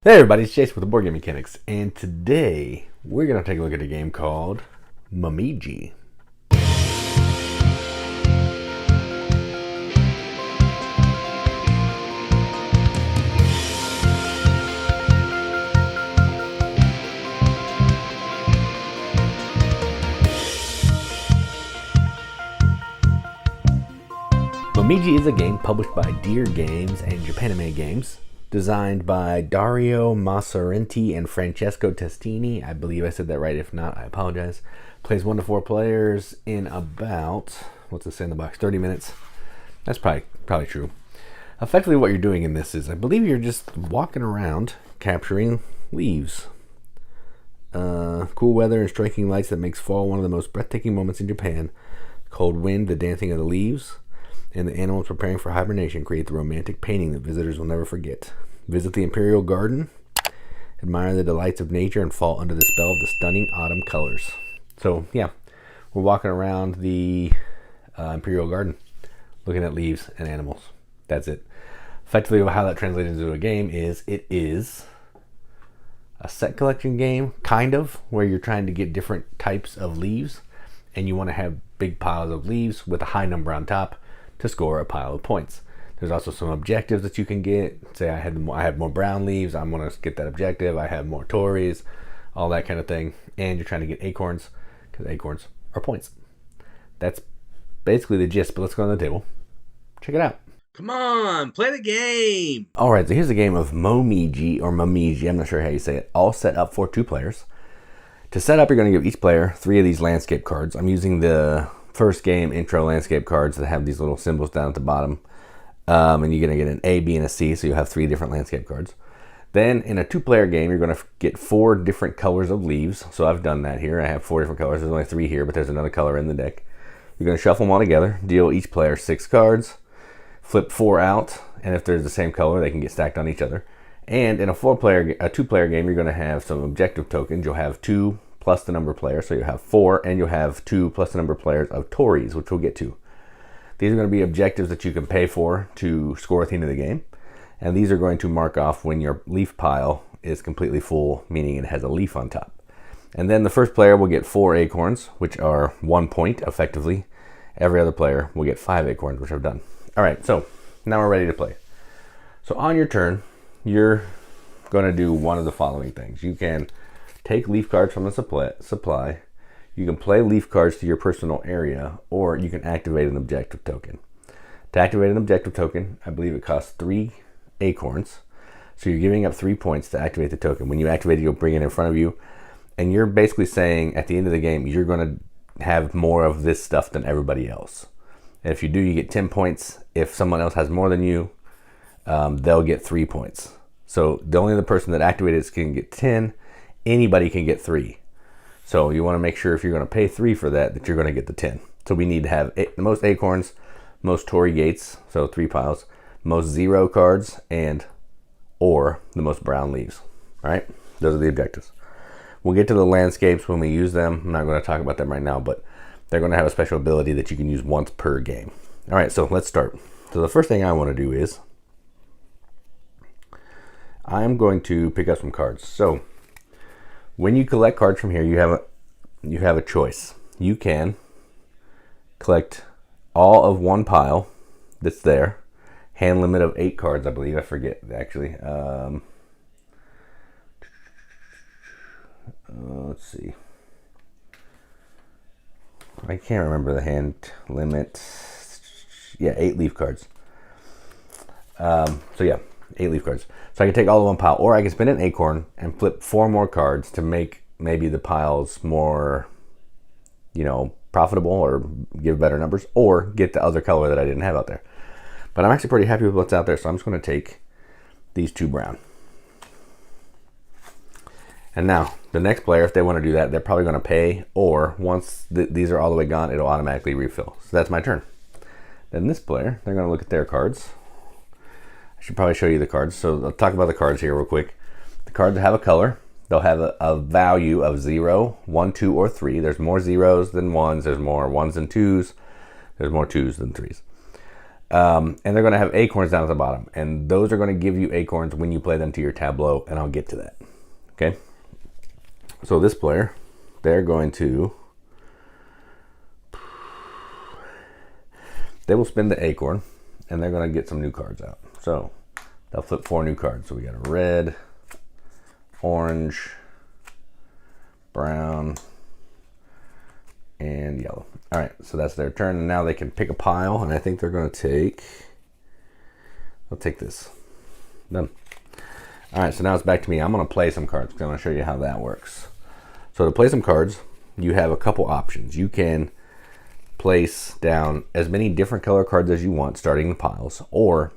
Hey everybody, it's Chase with the Board Game Mechanics, and today we're going to take a look at a game called Momiji. Momiji is a game published by Deer Games and Japanime Games, designed by Dario Massorenti and Francesco Testini. I believe I said that right. If not, I apologize. Plays 1 to 4 players in about, what's it say in the box, 30 minutes. That's probably true. Effectively what you're doing in this is, I believe you're just walking around capturing leaves. Cool weather and striking lights that makes fall one of the most breathtaking moments in Japan. Cold wind, the dancing of the leaves, and the animals preparing for hibernation create the romantic painting that visitors will never forget. Visit the Imperial Garden, admire the delights of nature, and fall under the spell of the stunning autumn colors. So, yeah, we're walking around the Imperial Garden, looking at leaves and animals. That's it. Effectively, how that translates into a game is, it is a set collection game, kind of, where you're trying to get different types of leaves, and you want to have big piles of leaves with a high number on top to score a pile of points. There's also some objectives that you can get. Say I have more brown leaves, I'm going to get that objective. I have more Tories, all that kind of thing. And you're trying to get acorns, because acorns are points. That's basically the gist, but let's go on the table. Check it out. Come on, play the game! Alright, so here's a game of Momiji, or Momiji, I'm not sure how you say it, all set up for 2 players. To set up, you're going to give each player 3 of these landscape cards. I'm using the first game intro landscape cards that have these little symbols down at the bottom. And you're going to get an A, B, and a C, so you'll have 3 different landscape cards. Then in a 2-player game, you're going to get 4 different colors of leaves. So I've done that here. I have 4 different colors. There's only 3 here, but there's another color in the deck. You're going to shuffle them all together, deal each player 6 cards, flip 4 out, and if they're the same color, they can get stacked on each other. And in a 2-player game, you're going to have some objective tokens. You'll have 2 plus the number of players, so you'll have 4, and you'll have 2 plus the number of players of Tories, which we'll get to. These are going to be objectives that you can pay for to score at the end of the game, and these are going to mark off when your leaf pile is completely full, meaning it has a leaf on top. And then the first player will get 4 acorns, which are 1 point effectively. Every other player will get 5 acorns, which I've done. All right, so now we're ready to play. So on your turn, you're going to do one of the following things. You can take leaf cards from the supply. You can play leaf cards to your personal area, or you can activate an objective token. To activate an objective token, I believe it costs 3 acorns. So you're giving up 3 points to activate the token. When you activate it, you'll bring it in front of you, and you're basically saying at the end of the game, you're going to have more of this stuff than everybody else. And if you do, you get 10 points. If someone else has more than you, they'll get 3 points. So the only other person that activated it can get 10. Anybody can get 3. So you want to make sure if you're going to pay 3 for that you're going to get the 10. So we need to have the most acorns, most Tory gates, so 3 piles, most 0 cards, or the most brown leaves. All right, those are the objectives. We'll get to the landscapes when we use them. I'm not going to talk about them right now, but they're going to have a special ability that you can use once per game. All right, so let's start. So the first thing I want to do is I'm going to pick up some cards. So when you collect cards from here, you have a choice. You can collect all of one pile that's there. Hand limit of 8 cards, I believe. I forget, actually. Let's see. I can't remember the hand limit. Yeah, 8 leaf cards. So yeah, 8 leaf cards. So I can take all of one pile, or I can spend an acorn and flip 4 more cards to make maybe the piles more, profitable, or give better numbers, or get the other color that I didn't have out there. But I'm actually pretty happy with what's out there, so I'm just going to take these 2 brown. And now, the next player, if they want to do that, they're probably going to pay, or once these are all the way gone, it'll automatically refill. So that's my turn. Then this player, they're going to look at their cards. I should probably show you the cards. So I'll talk about the cards here real quick. The cards have a color. They'll have a value of 0, 1, 2, or 3. There's more zeros than ones. There's more ones than twos. There's more twos than threes. And they're going to have acorns down at the bottom. And those are going to give you acorns when you play them to your tableau. And I'll get to that. Okay. So this player, they're going to... They will spin the acorn. And they're going to get some new cards out. So they'll flip 4 new cards. So we got a red, orange, brown, and yellow. All right, so that's their turn. And now they can pick a pile, and I think they're going to take... I'll take this. Done. All right, so now it's back to me. I'm going to play some cards because I want to show you how that works. So to play some cards, you have a couple options. You can place down as many different color cards as you want, starting the piles, or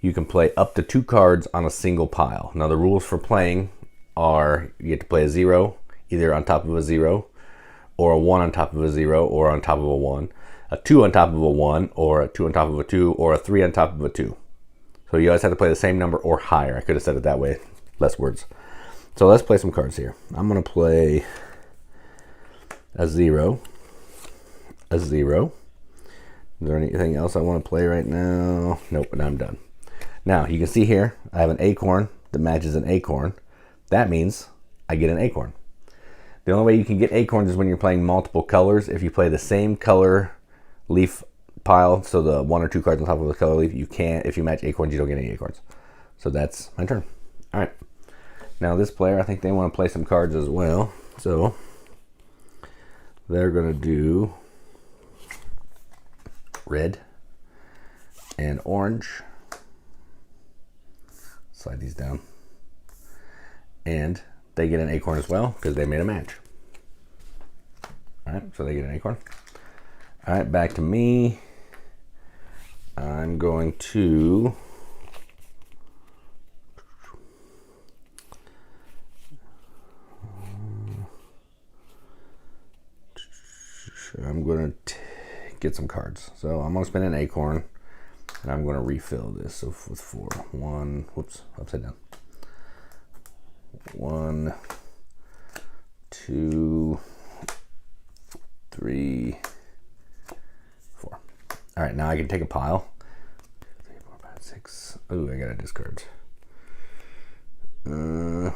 you can play up to 2 cards on a single pile. Now, the rules for playing are you get to play a 0, either on top of a 0, or a 1 on top of a 0, or on top of a 1, a 2 on top of a 1, or a 2 on top of a 2, or a 3 on top of a 2. So you always have to play the same number or higher. I could have said it that way, less words. So let's play some cards here. I'm going to play a 0, a 0. Is there anything else I want to play right now? Nope, and I'm done. Now, you can see here, I have an acorn that matches an acorn. That means I get an acorn. The only way you can get acorns is when you're playing multiple colors. If you play the same color leaf pile, so the 1 or 2 cards on top of the color leaf, you can't. If you match acorns, you don't get any acorns. So that's my turn. All right. Now this player, I think they want to play some cards as well. So they're going to do red and orange. Slide these down. And they get an acorn as well because they made a match. All right, so they get an acorn. All right, back to me. I'm going to get some cards. So I'm going to spin an acorn, and I'm going to refill this with 4. 1, whoops, upside down. 1, 2, 3, 4. All right, now I can take a pile. 3, 4, 5, 6. Ooh, I gotta discard. I'm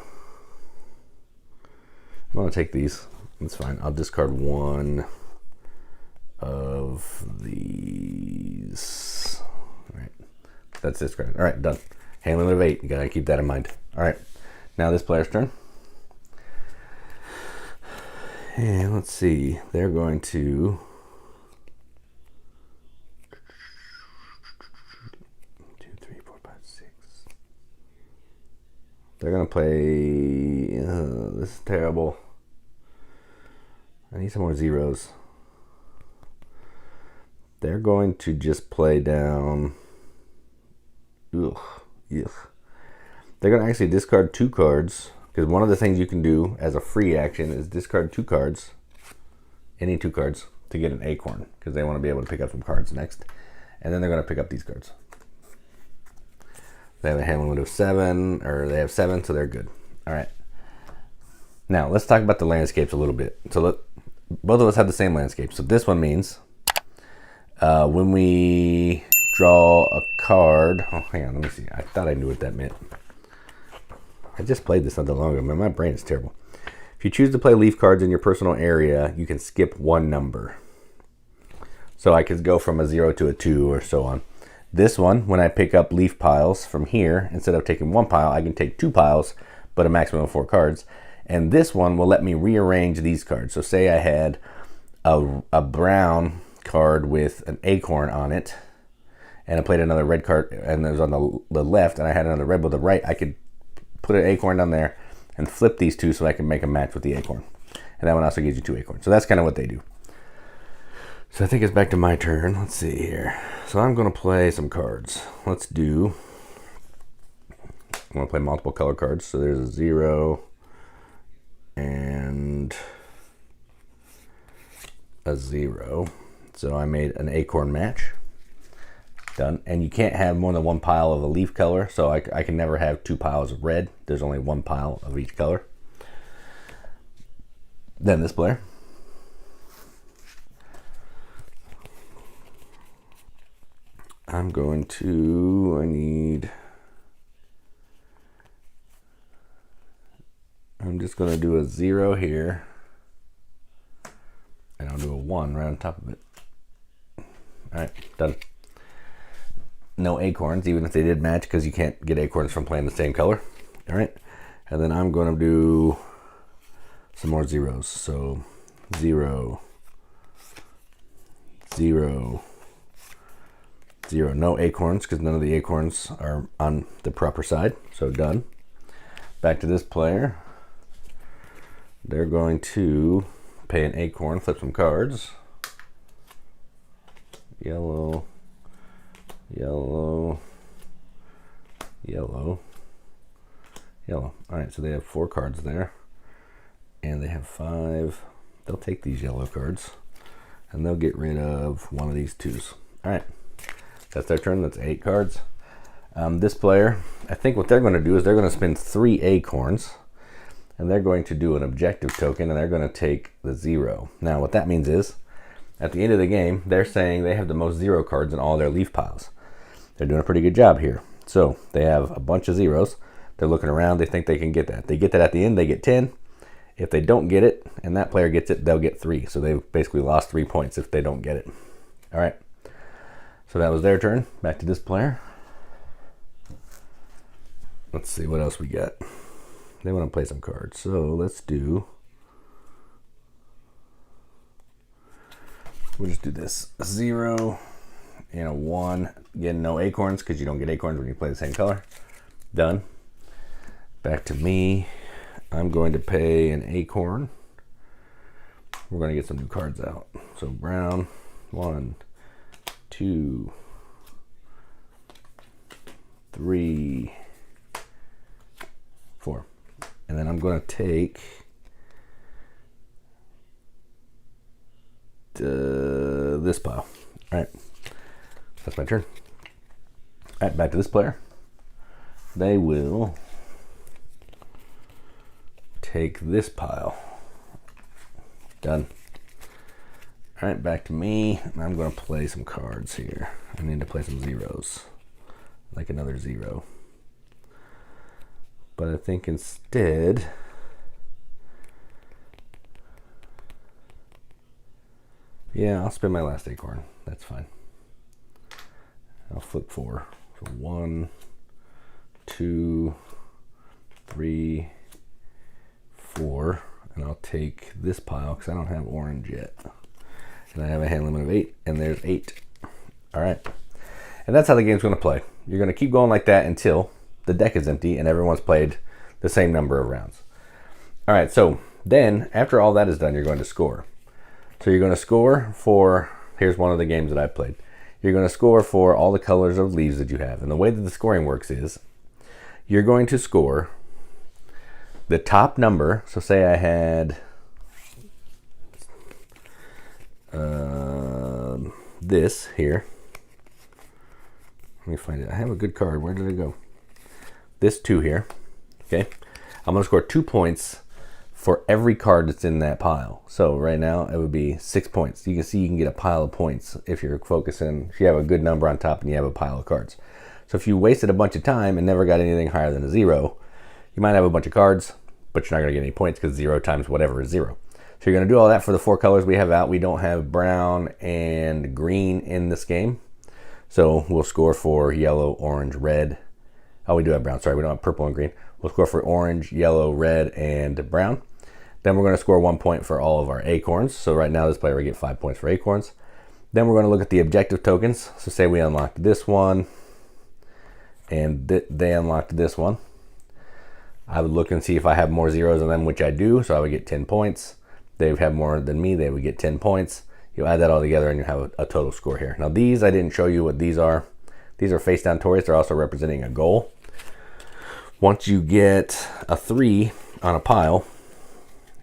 gonna take these. That's fine. I'll discard 1 of these. All right, that's discarded. All right, done. Hand limit of 8. You gotta keep that in mind. All right. Now this player's turn. And let's see. They're going to... 2, 3, 4, 5, 6. They're going to play... this is terrible. I need some more zeros. They're going to just play down... Ugh. Yuck. They're going to actually discard 2 cards, because one of the things you can do as a free action is discard 2 cards, any 2 cards, to get an acorn, because they want to be able to pick up some cards next. And then they're going to pick up these cards. They have a hand limit of 7, or they have 7, so they're good. All right. Now, let's talk about the landscapes a little bit. So both of us have the same landscape. So this one means when we draw a card... Oh, hang on, let me see. I thought I knew what that meant. I just played this not that long ago. My brain is terrible. If you choose to play leaf cards in your personal area, you can skip 1 number. So I could go from a 0 to a 2 or so on. This one, when I pick up leaf piles from here, instead of taking 1 pile, I can take 2 piles, but a maximum of 4 cards. And this one will let me rearrange these cards. So say I had a brown card with an acorn on it, and I played another red card, and it was on the left, and I had another red with the right, I could put an acorn down there and flip these 2 so I can make a match with the acorn. And that one also gives you 2 acorns. So that's kind of what they do. So I think it's back to my turn. Let's see here. So I'm going to play some cards. I'm going to play multiple color cards. So there's a 0 and a 0. So I made an acorn match. Done. And you can't have more than 1 pile of a leaf color, so I can never have 2 piles of red. There's only 1 pile of each color. Then this player. I'm just going to do a 0 here. And I'll do a 1 right on top of it. Alright, done. No acorns, even if they did match, because you can't get acorns from playing the same color. Alright, and then I'm going to do some more zeros. So 0, 0, 0. No acorns, because none of the acorns are on the proper side. So done. Back to this player. They're going to pay an acorn, flip some cards. Yellow, yellow, yellow, yellow. All right, so they have 4 cards there, and they have 5. They'll take these yellow cards, and they'll get rid of one of these 2s. All right, that's their turn. That's 8 cards. This player, I think what they're going to do is they're going to spend 3 acorns, and they're going to do an objective token, and they're going to take the 0. Now, what that means is, at the end of the game, they're saying they have the most 0 cards in all their leaf piles. They're doing a pretty good job here. So they have a bunch of 0s. They're looking around. They think they can get that. They get that at the end. They get 10. If they don't get it, and that player gets it, they'll get 3. So they've basically lost 3 points if they don't get it. All right. So that was their turn. Back to this player. Let's see what else we got. They want to play some cards. So let's do... We'll just do this. 0 and a 1. Again, no acorns, because you don't get acorns when you play the same color. Done. Back to me. I'm going to pay an acorn. We're going to get some new cards out. So brown. 1, 2, 3, 4. And then I'm going to take this pile. All right, that's my turn. All right, back to this player. They will take this pile. Done. All right, back to me. I'm going to play some cards here. I need to play some 0s, like another 0. But I think instead, yeah, I'll spend my last acorn. That's fine. I'll flip 4. So 1, 2, 3, 4. And I'll take this pile because I don't have orange yet. And I have a hand limit of 8, and there's 8. All right. And that's how the game's going to play. You're going to keep going like that until the deck is empty and everyone's played the same number of rounds. All right, so then after all that is done, you're going to score. So you're going to score for, here's one of the games that I played. You're going to score for all the colors of leaves that you have. And the way that the scoring works is you're going to score the top number. So say I had this here. Let me find it. I have a good card. Where did it go? This 2 here. Okay. I'm going to score 2 points for every card that's in that pile. So right now it would be 6 points. You can see you can get a pile of points if you're focusing, if you have a good number on top and you have a pile of cards. So if you wasted a bunch of time and never got anything higher than a 0, you might have a bunch of cards, but you're not going to get any points because 0 times whatever is 0. So you're going to do all that for the 4 colors we have out. We don't have brown and green in this game. So we'll score for yellow, orange, red. Oh, we do have brown. Sorry, we don't have purple and green. We'll score for orange, yellow, red, and brown. Then we're going to score 1 point for all of our acorns. So right now this player will get 5 points for acorns. Then we're going to look at the objective tokens. So say we unlocked this one, and they unlocked this one. I would look and see if I have more 0s on them, which I do. So I would get 10 points. They would have more than me. They would get 10 points. You add that all together and you have a total score here. Now these, I didn't show you what these are. These are face down Tories. They're also representing a goal. Once you get a 3 on a pile,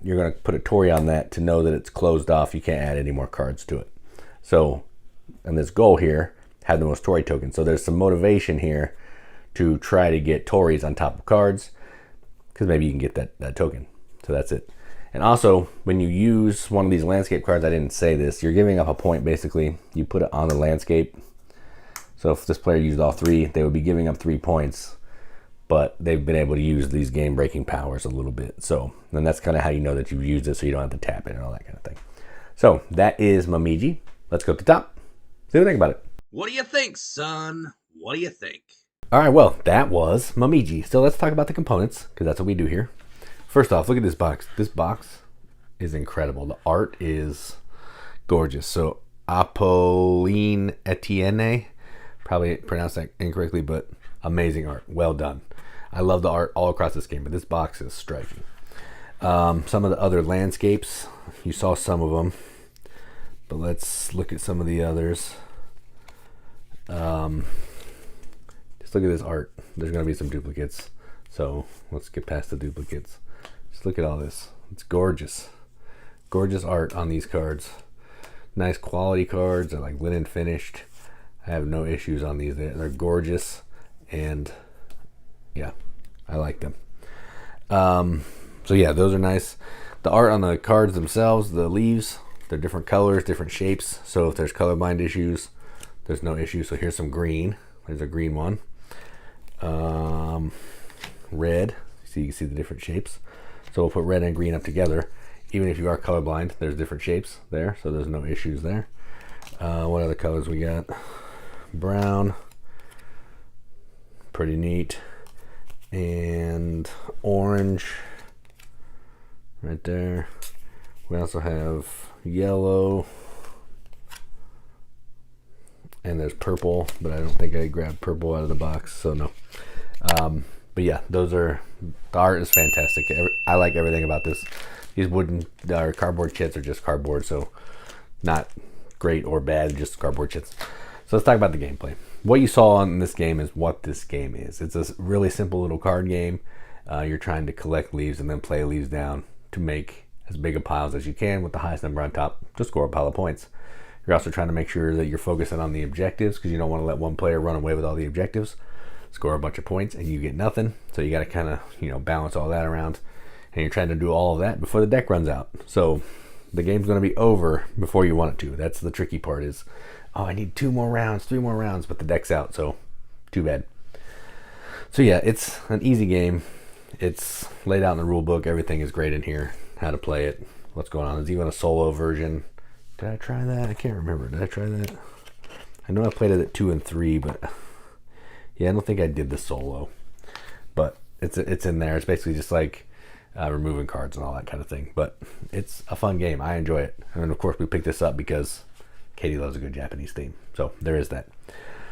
you're going to put a Tory on that to know that it's closed off. You can't add any more cards to it. So, and this goal here had the most Tory tokens. So there's some motivation here to try to get Tories on top of cards because maybe you can get that token. So that's it. And also, when you use one of these landscape cards, I didn't say this, you're giving up a point basically. You put it on the landscape. So if this player used all 3, they would be giving up 3 points, but they've been able to use these game-breaking powers a little bit. So then that's kind of how you know that you've used it, so you don't have to tap it and all that kind of thing. So that is Momiji. Let's go to the top. See what you think about it. What do you think, son? What do you think? All right, well, that was Momiji. So let's talk about the components, because that's what we do here. First off, look at this box. This box is incredible. The art is gorgeous. So Apolline Etienne, probably pronounced that incorrectly, but amazing art. Well done. I love the art all across this game, but this box is striking. Some of the other landscapes, you saw some of them, but let's look at some of the others. Just look at this art. There's going to be some duplicates, so let's get past the duplicates. Just look at all this. It's gorgeous. Gorgeous art on these cards. Nice quality cards. They're like linen finished. I have no issues on these. They're gorgeous, and yeah, I like them. So yeah, those are nice. The art on the cards themselves, the leaves, they're different colors, different shapes. So if there's colorblind issues, there's no issue. So here's some green. There's a green one. Red. So you can see the different shapes. So we'll put red and green up together. Even if you are colorblind, there's different shapes there. So there's no issues there. What other colors we got? Brown. Pretty neat. And orange. Right there. We also have yellow. And there's purple, but I don't think I grabbed purple out of the box, so no. But yeah, the art is fantastic. I like everything about this. These wooden or cardboard kits are just cardboard, so not great or bad, just cardboard kits. So let's talk about the gameplay. What you saw in this game is what this game is. It's a really simple little card game. You're trying to collect leaves and then play leaves down to make as big a piles as you can with the highest number on top to score a pile of points. You're also trying to make sure that you're focusing on the objectives, because you don't want to let one player run away with all the objectives, score a bunch of points, and you get nothing. So you got to kind of, balance all that around. And you're trying to do all of that before the deck runs out. So the game's going to be over before you want it to. That's the tricky part is, I need 2 more rounds, 3 more rounds, but the deck's out, so too bad. So yeah, it's an easy game. It's laid out in the rule book. Everything is great in here. How to play it, what's going on. There's even a solo version. Did I try that? I can't remember. Did I try that? I know I played it at 2 and 3, but yeah, I don't think I did the solo. But it's in there. It's basically just like removing cards and all that kind of thing. But it's a fun game. I enjoy it. And then of course we picked this up because Katie loves a good Japanese theme. So there is that.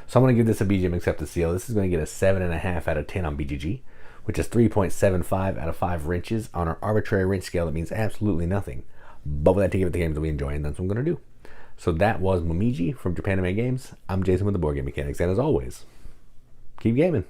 So I'm going to give this a BGM accepted seal. This is going to get a 7.5 out of 10 on BGG, which is 3.75 out of 5 wrenches. On our arbitrary wrench scale, that means absolutely nothing. But with that to give it the games that we enjoy, and that's what I'm going to do. So that was Momiji from Japan Anime Games. I'm Jason with the Board Game Mechanics, and as always, keep gaming.